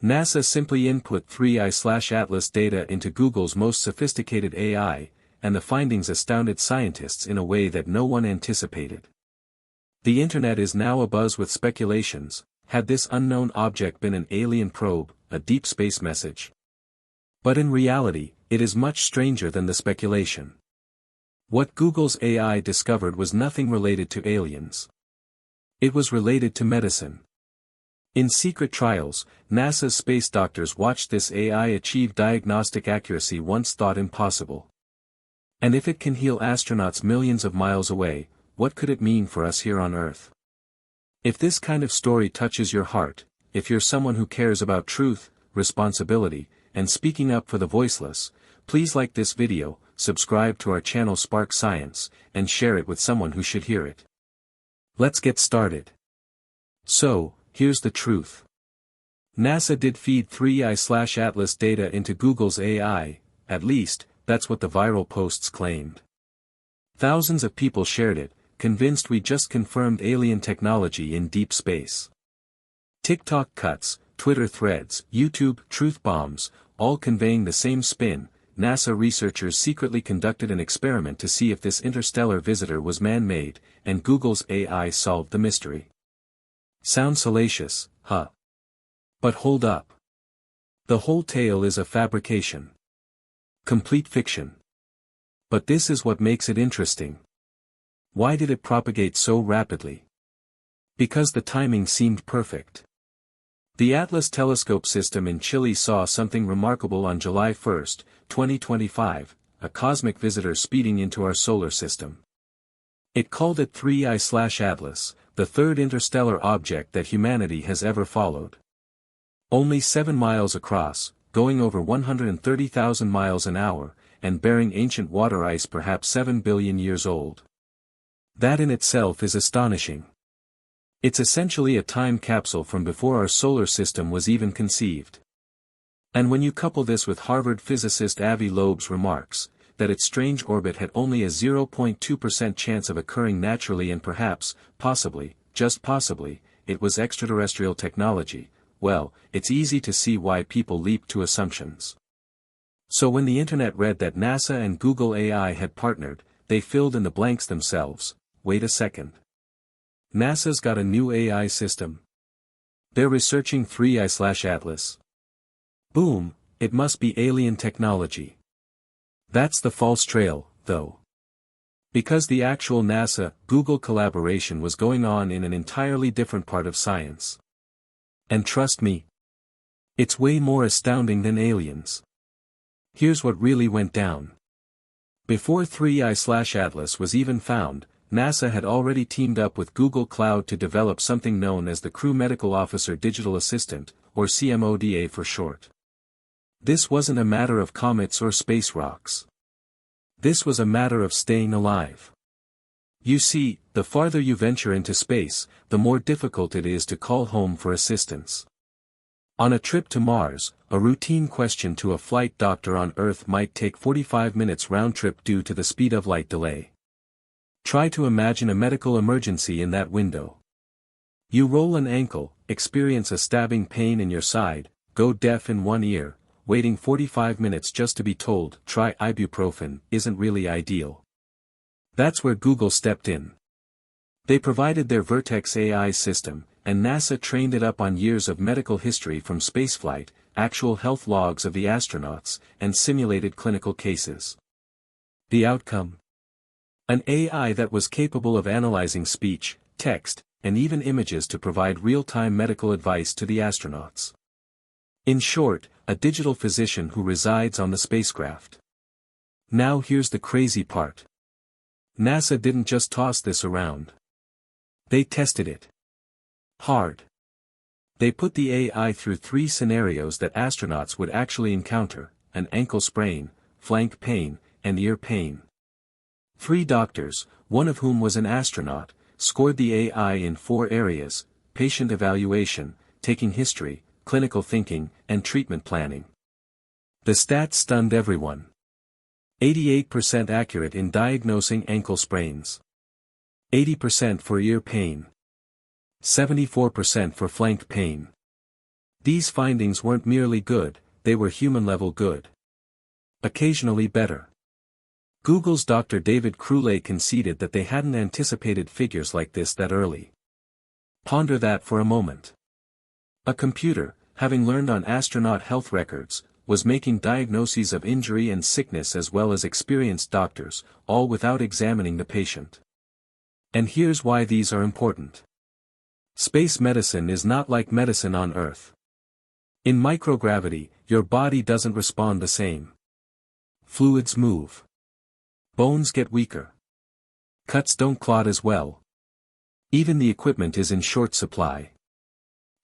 NASA simply input 3i/Atlas data into Google's most sophisticated AI, and the findings astounded scientists in a way that no one anticipated. The internet is now abuzz with speculations. Had this unknown object been an alien probe, a deep space message? But in reality, it is much stranger than the speculation. What Google's AI discovered was nothing related to aliens. It was related to medicine. In secret trials, NASA's space doctors watched this AI achieve diagnostic accuracy once thought impossible. And if it can heal astronauts millions of miles away, what could it mean for us here on Earth? If this kind of story touches your heart, if you're someone who cares about truth, responsibility, and speaking up for the voiceless, please like this video, subscribe to our channel Spark Science, and share it with someone who should hear it. Let's get started. So, here's the truth. NASA did feed 3i/Atlas data into Google's AI, at least, that's what the viral posts claimed. Thousands of people shared it, convinced we just confirmed alien technology in deep space. TikTok cuts, Twitter threads, YouTube truth bombs, all conveying the same spin. NASA researchers secretly conducted an experiment to see if this interstellar visitor was man-made, and Google's AI solved the mystery. Sounds salacious, huh? But hold up. The whole tale is a fabrication. Complete fiction. But this is what makes it interesting. Why did it propagate so rapidly? Because the timing seemed perfect. The Atlas telescope system in Chile saw something remarkable on July 1, 2025, a cosmic visitor speeding into our solar system. It called it 3i/Atlas, the third interstellar object that humanity has ever followed. Only 7 miles across, going over 130,000 miles an hour, and bearing ancient water ice perhaps 7 billion years old. That in itself is astonishing. It's essentially a time capsule from before our solar system was even conceived. And when you couple this with Harvard physicist Avi Loeb's remarks, that its strange orbit had only a 0.2% chance of occurring naturally and perhaps, possibly, just possibly, it was extraterrestrial technology, well, it's easy to see why people leap to assumptions. So when the internet read that NASA and Google AI had partnered, they filled in the blanks themselves. Wait a second. NASA's got a new AI system. They're researching 3i/Atlas. Boom, it must be alien technology. That's the false trail, though. Because the actual NASA-Google collaboration was going on in an entirely different part of science. And trust me, it's way more astounding than aliens. Here's what really went down. Before 3i/Atlas was even found, NASA had already teamed up with Google Cloud to develop something known as the Crew Medical Officer Digital Assistant, or CMODA for short. This wasn't a matter of comets or space rocks. This was a matter of staying alive. You see, the farther you venture into space, the more difficult it is to call home for assistance. On a trip to Mars, a routine question to a flight doctor on Earth might take 45 minutes round trip due to the speed of light delay. Try to imagine a medical emergency in that window. You roll an ankle, experience a stabbing pain in your side, go deaf in one ear, waiting 45 minutes just to be told, try ibuprofen, isn't really ideal. That's where Google stepped in. They provided their Vertex AI system, and NASA trained it up on years of medical history from spaceflight, actual health logs of the astronauts, and simulated clinical cases. The outcome? An AI that was capable of analyzing speech, text, and even images to provide real-time medical advice to the astronauts. In short, a digital physician who resides on the spacecraft. Now here's the crazy part. NASA didn't just toss this around. They tested it. Hard. They put the AI through 3 scenarios that astronauts would actually encounter: an ankle sprain, flank pain, and ear pain. 3 doctors, one of whom was an astronaut, scored the AI in 4 areas: patient evaluation, taking history, clinical thinking, and treatment planning. The stats stunned everyone. 88% accurate in diagnosing ankle sprains. 80% for ear pain. 74% for flank pain. These findings weren't merely good, they were human-level good. Occasionally better. Google's Dr. David Crowley conceded that they hadn't anticipated figures like this that early. Ponder that for a moment. A computer, having learned on astronaut health records, was making diagnoses of injury and sickness as well as experienced doctors, all without examining the patient. And here's why these are important. Space medicine is not like medicine on Earth. In microgravity, your body doesn't respond the same. Fluids move. Bones get weaker. Cuts don't clot as well. Even the equipment is in short supply.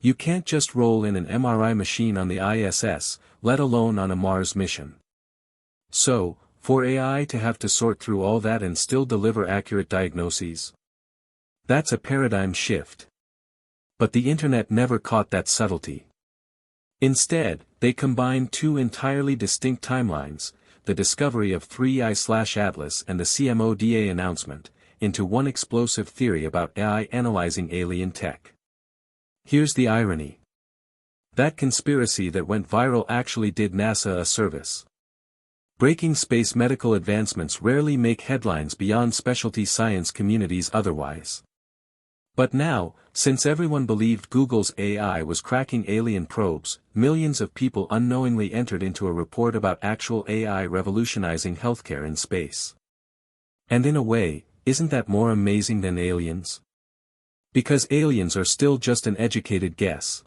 You can't just roll in an MRI machine on the ISS, let alone on a Mars mission. So, for AI to have to sort through all that and still deliver accurate diagnoses? That's a paradigm shift. But the internet never caught that subtlety. Instead, they combined two entirely distinct timelines, the discovery of 3I/Atlas and the CMODA announcement, into one explosive theory about AI analyzing alien tech. Here's the irony. That conspiracy that went viral actually did NASA a service. Breaking space medical advancements rarely make headlines beyond specialty science communities otherwise. But now, since everyone believed Google's AI was cracking alien probes, millions of people unknowingly entered into a report about actual AI revolutionizing healthcare in space. And in a way, isn't that more amazing than aliens? Because aliens are still just an educated guess.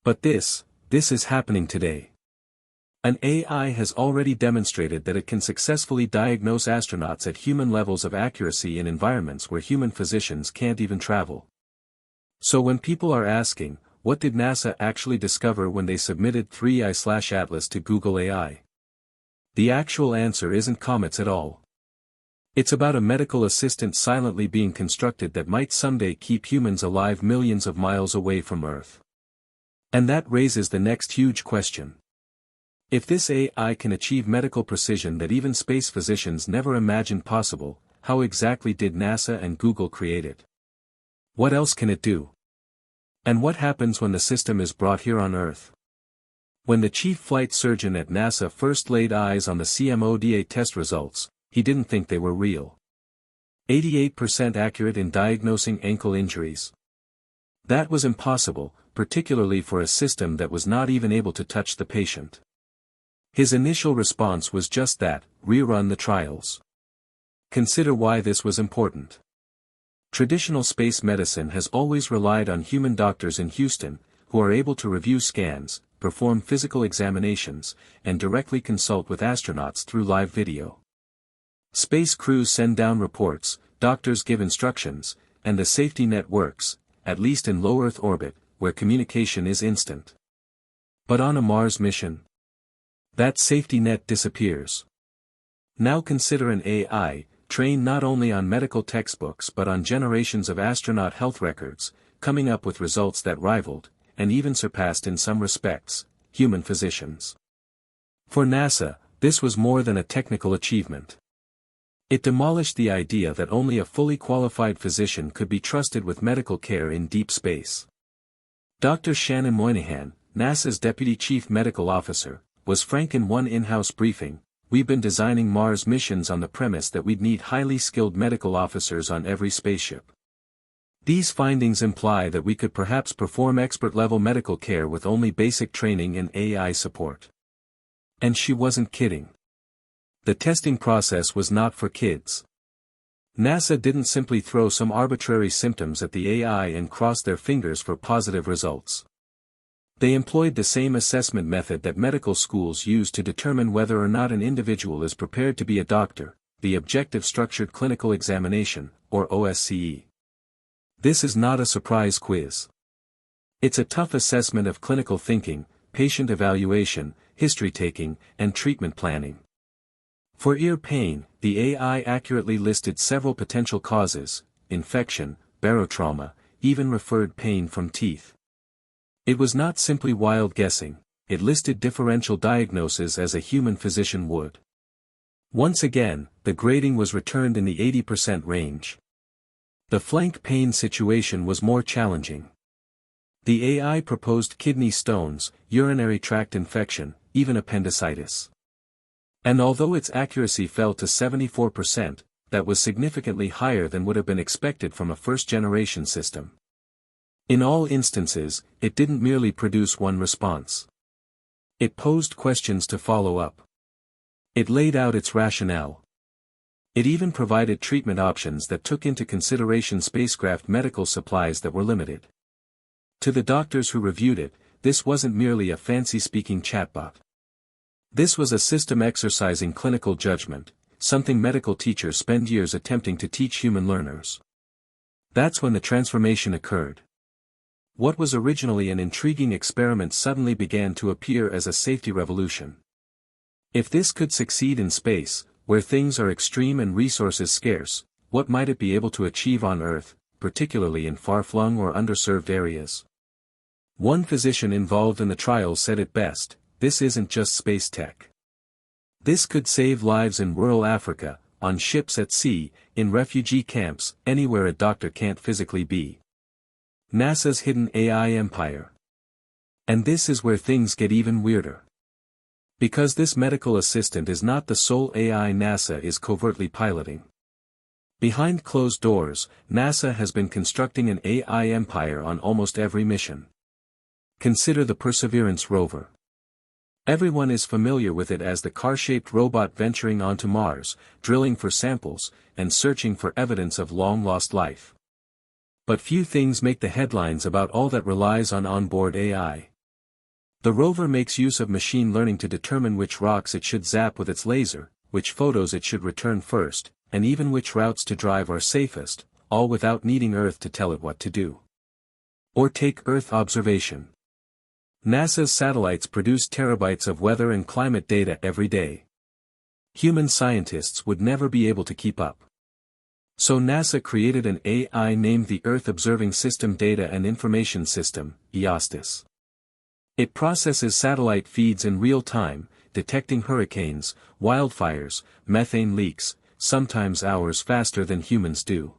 But this is happening today. An AI has already demonstrated that it can successfully diagnose astronauts at human levels of accuracy in environments where human physicians can't even travel. So when people are asking, what did NASA actually discover when they submitted 3I/Atlas to Google AI? The actual answer isn't comets at all. It's about a medical assistant silently being constructed that might someday keep humans alive millions of miles away from Earth. And that raises the next huge question. If this AI can achieve medical precision that even space physicians never imagined possible, how exactly did NASA and Google create it? What else can it do? And what happens when the system is brought here on Earth? When the chief flight surgeon at NASA first laid eyes on the CMODA test results, he didn't think they were real. 88% accurate in diagnosing ankle injuries. That was impossible, particularly for a system that was not even able to touch the patient. His initial response was just that, rerun the trials. Consider why this was important. Traditional space medicine has always relied on human doctors in Houston, who are able to review scans, perform physical examinations, and directly consult with astronauts through live video. Space crews send down reports, doctors give instructions, and the safety net works, at least in low Earth orbit, where communication is instant. But on a Mars mission, that safety net disappears. Now consider an AI, trained not only on medical textbooks but on generations of astronaut health records, coming up with results that rivaled, and even surpassed in some respects, human physicians. For NASA, this was more than a technical achievement. It demolished the idea that only a fully qualified physician could be trusted with medical care in deep space. Dr. Shannon Moynihan, NASA's Deputy Chief Medical Officer, was frank in one in-house briefing, "We've been designing Mars missions on the premise that we'd need highly skilled medical officers on every spaceship. These findings imply that we could perhaps perform expert-level medical care with only basic training and AI support." And she wasn't kidding. The testing process was not for kids. NASA didn't simply throw some arbitrary symptoms at the AI and cross their fingers for positive results. They employed the same assessment method that medical schools use to determine whether or not an individual is prepared to be a doctor, the Objective Structured Clinical Examination, or OSCE. This is not a surprise quiz. It's a tough assessment of clinical thinking, patient evaluation, history-taking, and treatment planning. For ear pain, the AI accurately listed several potential causes: infection, barotrauma, even referred pain from teeth. It was not simply wild guessing, it listed differential diagnoses as a human physician would. Once again, the grading was returned in the 80% range. The flank pain situation was more challenging. The AI proposed kidney stones, urinary tract infection, even appendicitis. And although its accuracy fell to 74%, that was significantly higher than would have been expected from a first-generation system. In all instances, it didn't merely produce one response. It posed questions to follow up. It laid out its rationale. It even provided treatment options that took into consideration spacecraft medical supplies that were limited. To the doctors who reviewed it, this wasn't merely a fancy-speaking chatbot. This was a system exercising clinical judgment, something medical teachers spend years attempting to teach human learners. That's when the transformation occurred. What was originally an intriguing experiment suddenly began to appear as a safety revolution. If this could succeed in space, where things are extreme and resources scarce, what might it be able to achieve on Earth, particularly in far-flung or underserved areas? One physician involved in the trials said it best, "This isn't just space tech. This could save lives in rural Africa, on ships at sea, in refugee camps, anywhere a doctor can't physically be." NASA's hidden AI empire. And this is where things get even weirder. Because this medical assistant is not the sole AI NASA is covertly piloting. Behind closed doors, NASA has been constructing an AI empire on almost every mission. Consider the Perseverance rover. Everyone is familiar with it as the car-shaped robot venturing onto Mars, drilling for samples, and searching for evidence of long-lost life. But few things make the headlines about all that relies on onboard AI. The rover makes use of machine learning to determine which rocks it should zap with its laser, which photos it should return first, and even which routes to drive are safest, all without needing Earth to tell it what to do. Or take Earth observation. NASA's satellites produce terabytes of weather and climate data every day. Human scientists would never be able to keep up. So NASA created an AI named the Earth Observing System Data and Information System, EOSDIS. It processes satellite feeds in real time, detecting hurricanes, wildfires, methane leaks, sometimes hours faster than humans do.